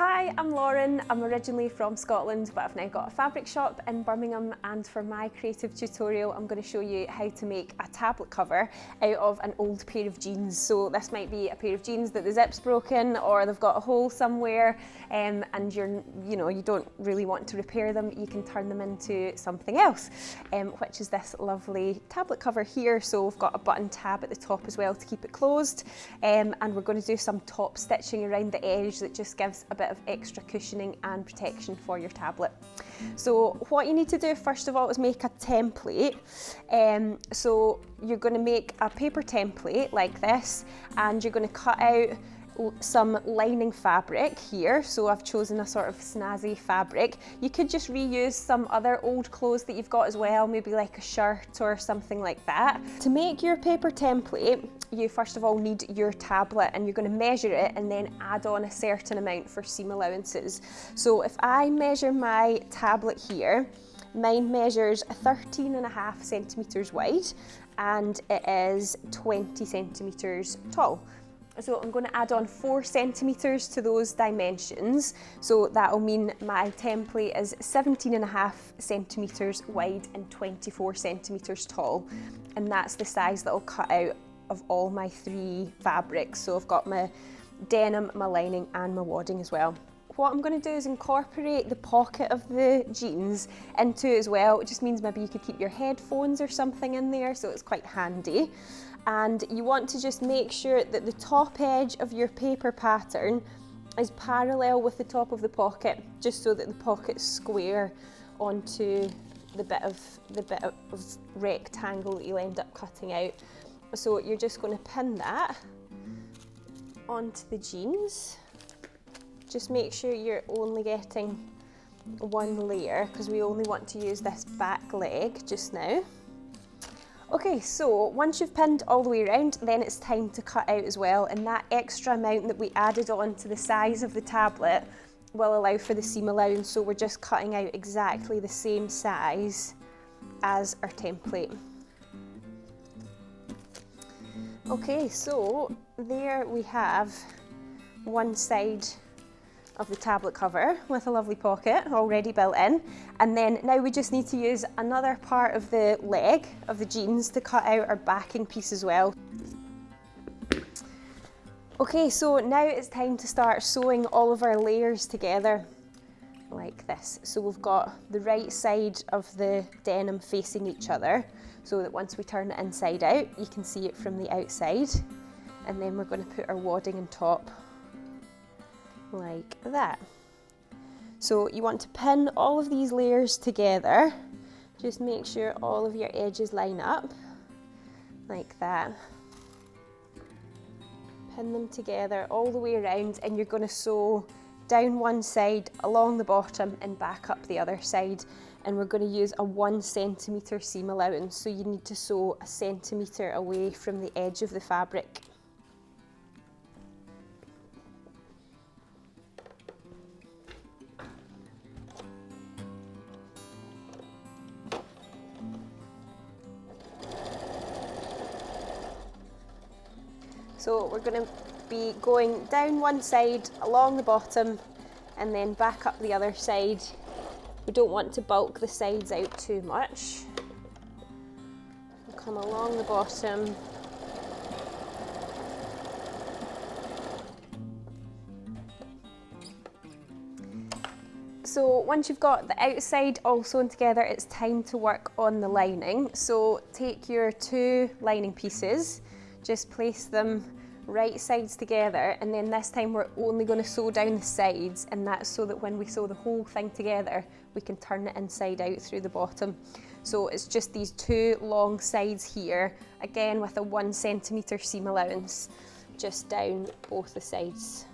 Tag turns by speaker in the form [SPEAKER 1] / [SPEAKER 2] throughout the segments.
[SPEAKER 1] Hi, I'm Lauren. I'm originally from Scotland, but I've now got a fabric shop in Birmingham, and for my creative tutorial I'm going to show you how to make a tablet cover out of an old pair of jeans. So this might be a pair of jeans that the zip's broken or they've got a hole somewhere, and you don't really want to repair them. You can turn them into something else, which is this lovely tablet cover here. So we've got a button tab at the top as well to keep it closed, and we're going to do some top stitching around the edge that just gives a bit of extra cushioning and protection for your tablet. So what you need to do first of all is make a template. So you're going to make a paper template like this, and you're going to cut out some lining fabric here. So I've chosen a sort of snazzy fabric. You could just reuse some other old clothes that you've got as well, maybe like a shirt or something like that. To make your paper template, you first of all need your tablet, and you're going to measure it and then add on a certain amount for seam allowances. So if I measure my tablet here, mine measures 13.5 centimetres wide and it is 20 centimetres tall. So I'm going to add on 4 centimetres to those dimensions. So that'll mean my template is 17.5 centimetres wide and 24 centimetres tall. And that's the size that I'll cut out of all my 3 fabrics. So I've got my denim, my lining and my wadding as well. What I'm going to do is incorporate the pocket of the jeans into it as well. It just means maybe you could keep your headphones or something in there, so it's quite handy. And you want to just make sure that the top edge of your paper pattern is parallel with the top of the pocket, just so that the pocket's square onto the bit of rectangle that you'll end up cutting out. So you're just going to pin that onto the jeans. Just make sure you're only getting one layer, because we only want to use this back leg just now. Okay, so once you've pinned all the way around, then it's time to cut out as well, and that extra amount that we added on to the size of the tablet will allow for the seam allowance, so we're just cutting out exactly the same size as our template. Okay, so there we have one side of the tablet cover with a lovely pocket already built in, and then now we just need to use another part of the leg of the jeans to cut out our backing piece as well. Okay, so now it's time to start sewing all of our layers together like this. So we've got the right side of the denim facing each other, so that once we turn it inside out you can see it from the outside, and then we're going to put our wadding on top like that. So you want to pin all of these layers together. Just make sure all of your edges line up like that. Pin them together all the way around, and you're going to sew down one side, along the bottom and back up the other side, and we're going to use a 1 centimetre seam allowance, so you need to sew 1 centimetre away from the edge of the fabric. So we're going to be going down one side, along the bottom, and then back up the other side. We don't want to bulk the sides out too much. We'll come along the bottom. So once you've got the outside all sewn together, it's time to work on the lining. So take your 2 lining pieces, just place them right sides together, and then this time we're only going to sew down the sides, and that's so that when we sew the whole thing together we can turn it inside out through the bottom. So it's just these 2 long sides here, again with a 1 centimetre seam allowance, just down both the sides.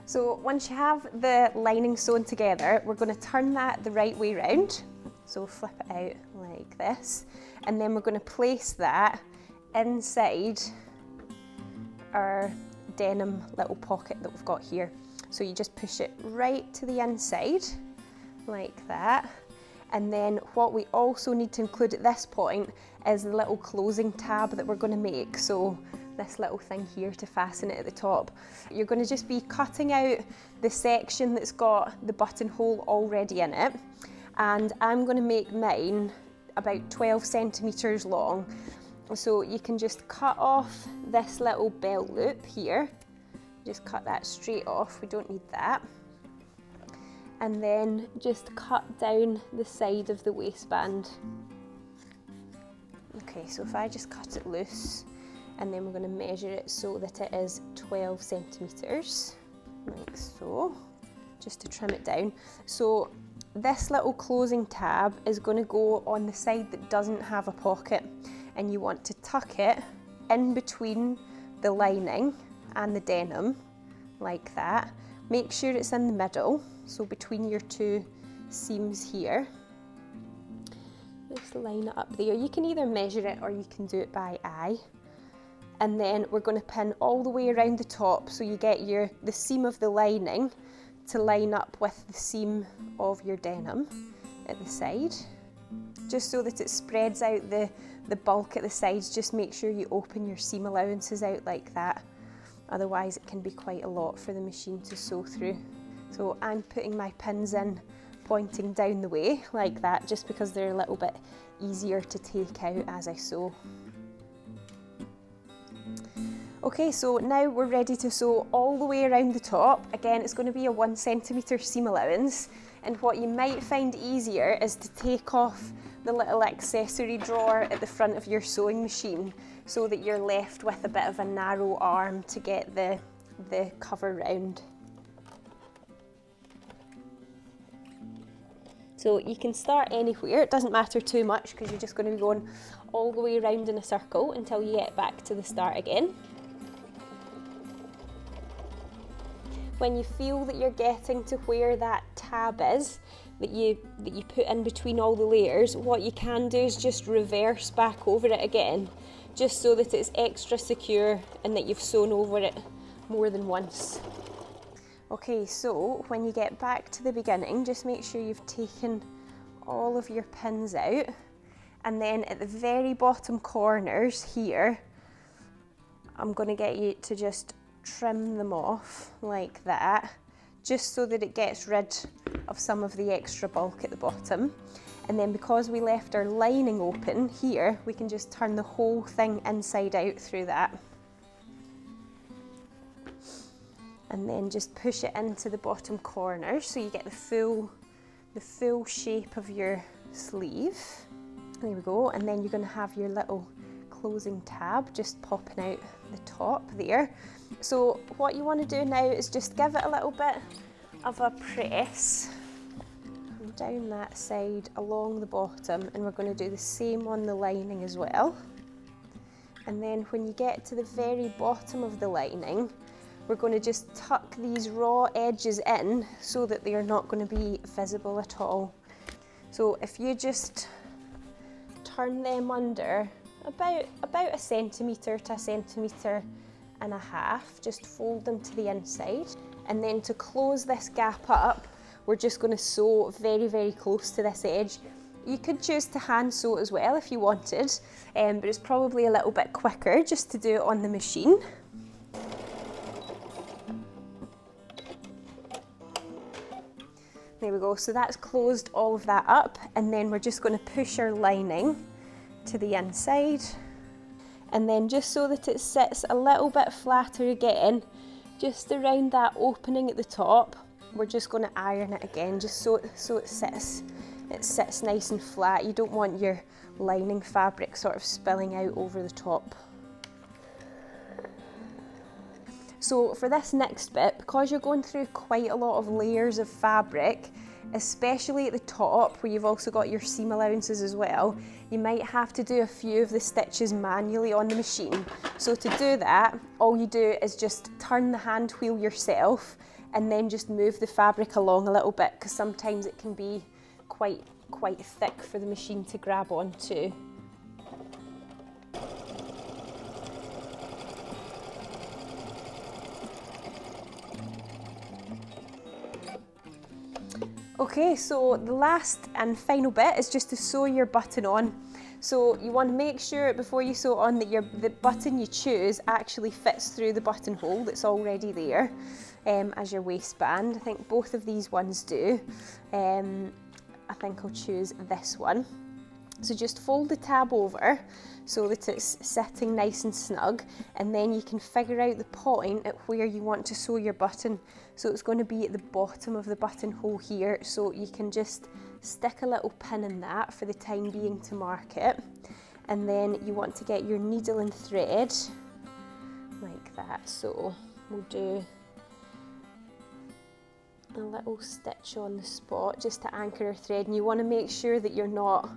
[SPEAKER 1] So once you have the lining sewn together, we're going to turn that the right way round. So flip it out like this, and then we're going to place that inside our denim little pocket that we've got here. So you just push it right to the inside like that. And then what we also need to include at this point is the little closing tab that we're going to make. So this little thing here to fasten it at the top. You're going to just be cutting out the section that's got the buttonhole already in it. And I'm going to make mine about 12 centimetres long. So you can just cut off this little belt loop here. Just cut that straight off, we don't need that. And then just cut down the side of the waistband. Okay, so if I just cut it loose, and then we're going to measure it so that it is 12 centimetres, like so, just to trim it down. So this little closing tab is going to go on the side that doesn't have a pocket, and you want to tuck it in between the lining and the denim, like that. Make sure it's in the middle, so between your two seams here. Just line it up there. You can either measure it or you can do it by eye. And then we're going to pin all the way around the top, so you get the seam of the lining to line up with the seam of your denim at the side. Just so that it spreads out the bulk at the sides, just make sure you open your seam allowances out like that. Otherwise it can be quite a lot for the machine to sew through. So I'm putting my pins in pointing down the way like that, just because they're a little bit easier to take out as I sew. Okay, so now we're ready to sew all the way around the top. Again, it's going to be a 1 centimetre seam allowance, and what you might find easier is to take off the little accessory drawer at the front of your sewing machine, so that you're left with a bit of a narrow arm to get the cover round. So you can start anywhere, it doesn't matter too much because you're just going to be going all the way around in a circle until you get back to the start again. When you feel that you're getting to where that tab is, that you put in between all the layers, what you can do is just reverse back over it again, just so that it's extra secure and that you've sewn over it more than once. Okay, so when you get back to the beginning, just make sure you've taken all of your pins out, and then at the very bottom corners here, I'm going to get you to just trim them off like that, just so that it gets rid of some of the extra bulk at the bottom. And then because we left our lining open here, we can just turn the whole thing inside out through that. And then just push it into the bottom corner so you get the full shape of your sleeve. There we go. And then you're going to have your little closing tab just popping out the top there. So what you want to do now is just give it a little bit of a press down that side along the bottom, and we're going to do the same on the lining as well. And then when you get to the very bottom of the lining, we're going to just tuck these raw edges in so that they are not going to be visible at all. So if you just turn them under about 1 centimetre to 1.5 centimetres, just fold them to the inside. And then to close this gap up, we're just going to sew very, very close to this edge. You could choose to hand sew as well if you wanted, but it's probably a little bit quicker just to do it on the machine. There we go, so that's closed all of that up, and then we're just going to push our lining to the inside, and then just so that it sits a little bit flatter again, just around that opening at the top, we're just going to iron it again, just so it sits nice and flat. You don't want your lining fabric sort of spilling out over the top. So for this next bit, because you're going through quite a lot of layers of fabric, especially at the top where you've also got your seam allowances as well, you might have to do a few of the stitches manually on the machine. So to do that, all you do is just turn the hand wheel yourself and then just move the fabric along a little bit, because sometimes it can be quite thick for the machine to grab onto. Okay, so the last and final bit is just to sew your button on. So you want to make sure before you sew on that the button you choose actually fits through the buttonhole that's already there as your waistband. I think both of these ones do. I think I'll choose this one. So just fold the tab over so that it's sitting nice and snug, and then you can figure out the point at where you want to sew your button. So it's going to be at the bottom of the buttonhole here, so you can just stick a little pin in that for the time being to mark it. And then you want to get your needle and thread like that. So we'll do a little stitch on the spot just to anchor our thread, and you want to make sure that you're not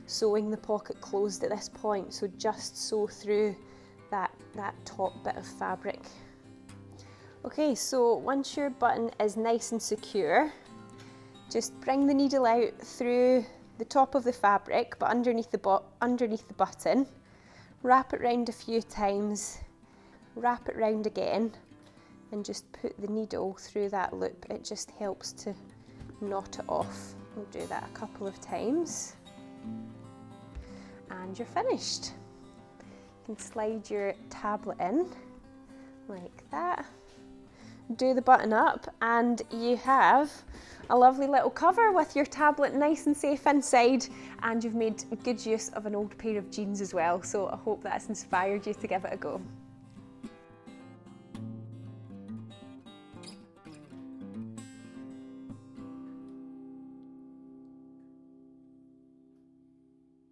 [SPEAKER 1] sewing the pocket closed at this point, so just sew through that top bit of fabric. Okay, so once your button is nice and secure, just bring the needle out through the top of the fabric but underneath the button, wrap it round a few times, wrap it round again, and just put the needle through that loop. It just helps to knot it off. We'll do that a couple of times. And you're finished. You can slide your tablet in like that, do the button up, and you have a lovely little cover with your tablet nice and safe inside, and you've made good use of an old pair of jeans as well. So I hope that's inspired you to give it a go.